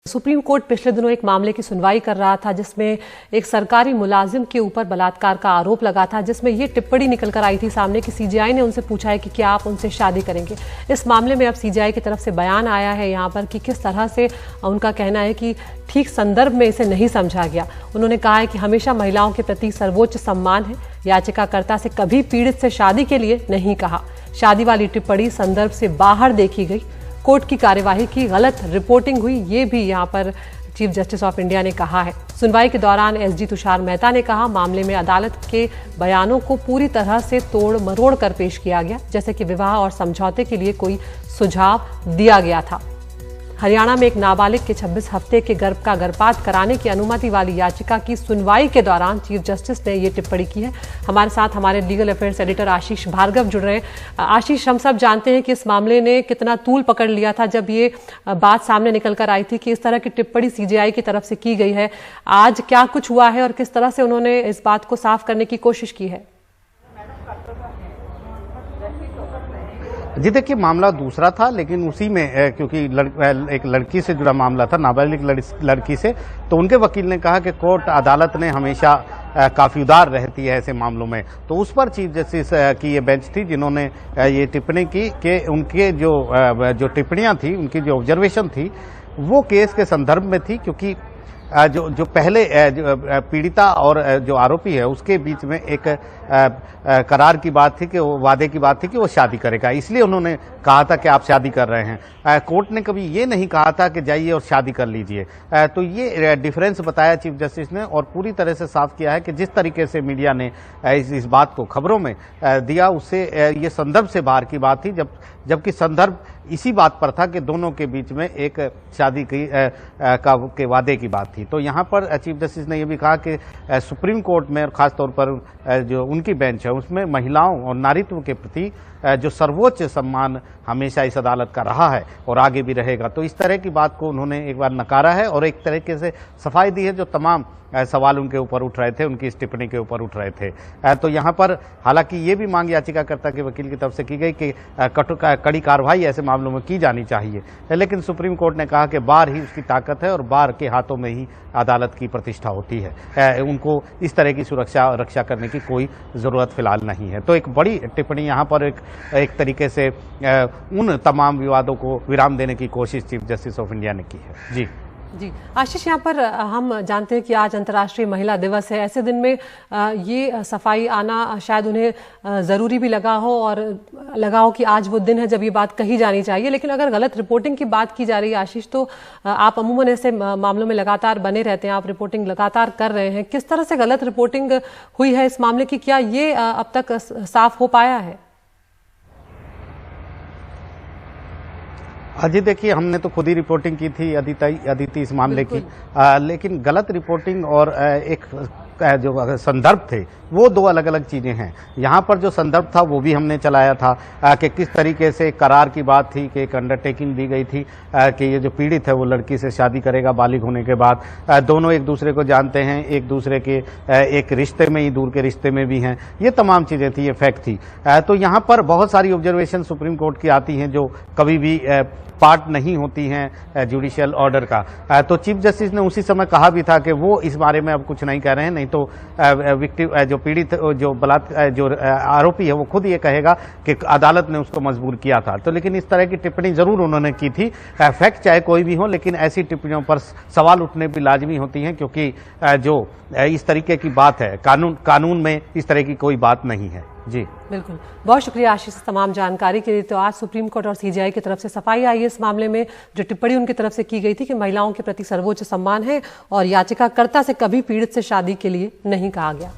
Supreme court पिछले दिनों एक मामले की सुनवाई कर रहा था जिसमें एक सरकारी मुलाजिम के ऊपर बलात्कार का आरोप लगा था, जिसमें ये टिप्पणी निकल कर आई थी सामने कि सीजीआई ने उनसे पूछा है कि क्या आप उनसे शादी करेंगे। इस मामले में अब सीजीआई की तरफ से बयान आया है यहाँ पर कि किस तरह से उनका कहना है कि ठीक संदर्भ में इसे नहीं समझा गया। उन्होंने कहा है कि हमेशा महिलाओं के प्रति सर्वोच्च सम्मान है, याचिकाकर्ता से कभी पीड़ित से शादी के लिए नहीं कहा। शादी वाली टिप्पणी संदर्भ से बाहर देखी गई, कोर्ट की कार्यवाही की गलत रिपोर्टिंग हुई, ये भी यहाँ पर चीफ जस्टिस ऑफ इंडिया ने कहा है। सुनवाई के दौरान एसजी तुषार मेहता ने कहा, मामले में अदालत के बयानों को पूरी तरह से तोड़ मरोड़ कर पेश किया गया, जैसे कि विवाह और समझौते के लिए कोई सुझाव दिया गया था। हरियाणा में एक नाबालिग के 26 हफ्ते के गर्भ का गर्भपात कराने की अनुमति वाली याचिका की सुनवाई के दौरान चीफ जस्टिस ने ये टिप्पणी की है। हमारे साथ हमारे लीगल अफेयर्स एडिटर आशीष भार्गव जुड़ रहे हैं। आशीष, हम सब जानते हैं कि इस मामले ने कितना तूल पकड़ लिया था जब ये बात सामने निकल कर आई थी कि इस तरह की टिप्पणी सीजीआई की तरफ से की गई है। आज क्या कुछ हुआ है और किस तरह से उन्होंने इस बात को साफ करने की कोशिश की है? जी देखिए, मामला दूसरा था, लेकिन उसी में क्योंकि एक लड़की से जुड़ा मामला था, नाबालिग लड़की से, तो उनके वकील ने कहा कि कोर्ट अदालत ने हमेशा काफ़ी उदार रहती है ऐसे मामलों में। तो उस पर चीफ जस्टिस की ये बेंच थी जिन्होंने ये टिप्पणी की कि उनके जो टिप्पणियां थी, उनकी जो ऑब्जर्वेशन थी, वो केस के संदर्भ में थी, क्योंकि जो पहले पीड़िता और जो आरोपी है उसके बीच में एक करार की बात थी कि वो वादे की बात थी कि वो शादी करेगा, इसलिए उन्होंने कहा था कि आप शादी कर रहे हैं। कोर्ट ने कभी ये नहीं कहा था कि जाइए और शादी कर लीजिए। तो ये डिफरेंस बताया चीफ जस्टिस ने और पूरी तरह से साफ किया है कि जिस तरीके से मीडिया ने इस बात को खबरों में दिया, उससे ये संदर्भ से बाहर की बात थी, जबकि संदर्भ इसी बात पर था कि दोनों के बीच में एक शादी के वादे की बात थी। तो यहाँ पर चीफ जस्टिस ने यह भी कहा कि सुप्रीम कोर्ट में और खासतौर पर जो उनकी बेंच है उसमें महिलाओं और नारीत्व के प्रति जो सर्वोच्च सम्मान हमेशा इस अदालत का रहा है और आगे भी रहेगा। तो इस तरह की बात को उन्होंने एक बार नकारा है और एक तरीके से सफाई दी है जो तमाम सवाल उनके ऊपर उठ रहे थे, उनकी इस टिप्पणी के ऊपर उठ रहे थे। तो यहाँ पर हालांकि ये भी मांग याचिकाकर्ता के वकील की तरफ से की गई कि कड़ी कार्रवाई ऐसे मामलों में की जानी चाहिए, लेकिन सुप्रीम कोर्ट ने कहा कि बार ही उसकी ताकत है और बार के हाथों में ही अदालत की प्रतिष्ठा होती है, उनको इस तरह की रक्षा करने की कोई जरूरत फिलहाल नहीं है। तो एक बड़ी टिप्पणी यहाँ पर एक तरीके से उन तमाम विवादों को विराम देने की कोशिश चीफ जस्टिस ऑफ इंडिया ने की है। जी आशीष, यहाँ पर हम जानते हैं कि आज अंतर्राष्ट्रीय महिला दिवस है। ऐसे दिन में ये सफाई आना शायद उन्हें ज़रूरी भी लगा हो कि आज वो दिन है जब ये बात कही जानी चाहिए। लेकिन अगर गलत रिपोर्टिंग की बात की जा रही है आशीष, तो आप अमूमन ऐसे मामलों में लगातार बने रहते हैं, आप रिपोर्टिंग लगातार कर रहे हैं। किस तरह से गलत रिपोर्टिंग हुई है इस मामले की, क्या ये अब तक साफ हो पाया है? अजी देखिए, हमने तो खुद ही रिपोर्टिंग की थी अदिति इस मामले की, लेकिन गलत रिपोर्टिंग और एक जो संदर्भ थे वो दो अलग अलग चीजें हैं। यहाँ पर जो संदर्भ था वो भी हमने चलाया था कि किस तरीके से करार की बात थी कि एक अंडरटेकिंग दी गई थी कि ये जो पीड़ित है वो लड़की से शादी करेगा बालिग होने के बाद। दोनों एक दूसरे को जानते हैं, एक दूसरे के एक रिश्ते में ही, दूर के रिश्ते में भी हैं, ये तमाम चीजें थी, ये फैक्ट थी। तो यहाँ पर बहुत सारी ऑब्जर्वेशन सुप्रीम कोर्ट की आती हैं जो कभी भी पार्ट नहीं होती हैं जुडिशियल ऑर्डर का। तो चीफ जस्टिस ने उसी समय कहा भी था कि वो इस बारे में अब कुछ नहीं कह रहे हैं, नहीं तो विक्टिम जो पीड़ित जो आरोपी है वो खुद ये कहेगा कि अदालत ने उसको मजबूर किया था। तो लेकिन इस तरह की टिप्पणी जरूर उन्होंने की थी, फैक्ट चाहे कोई भी हो, लेकिन ऐसी टिप्पणियों पर सवाल उठने भी लाजमी होती हैं, क्योंकि जो इस तरीके की बात है, कानून में इस तरह की कोई बात नहीं है। जी बिल्कुल, बहुत शुक्रिया आशीष तमाम जानकारी के लिए। तो आज सुप्रीम कोर्ट और सीजीआई की तरफ से सफाई आई है इस मामले में। जो टिप्पणी उनकी तरफ से की गई थी कि महिलाओं के प्रति सर्वोच्च सम्मान है और याचिकाकर्ता से कभी पीड़ित से शादी के लिए नहीं कहा गया।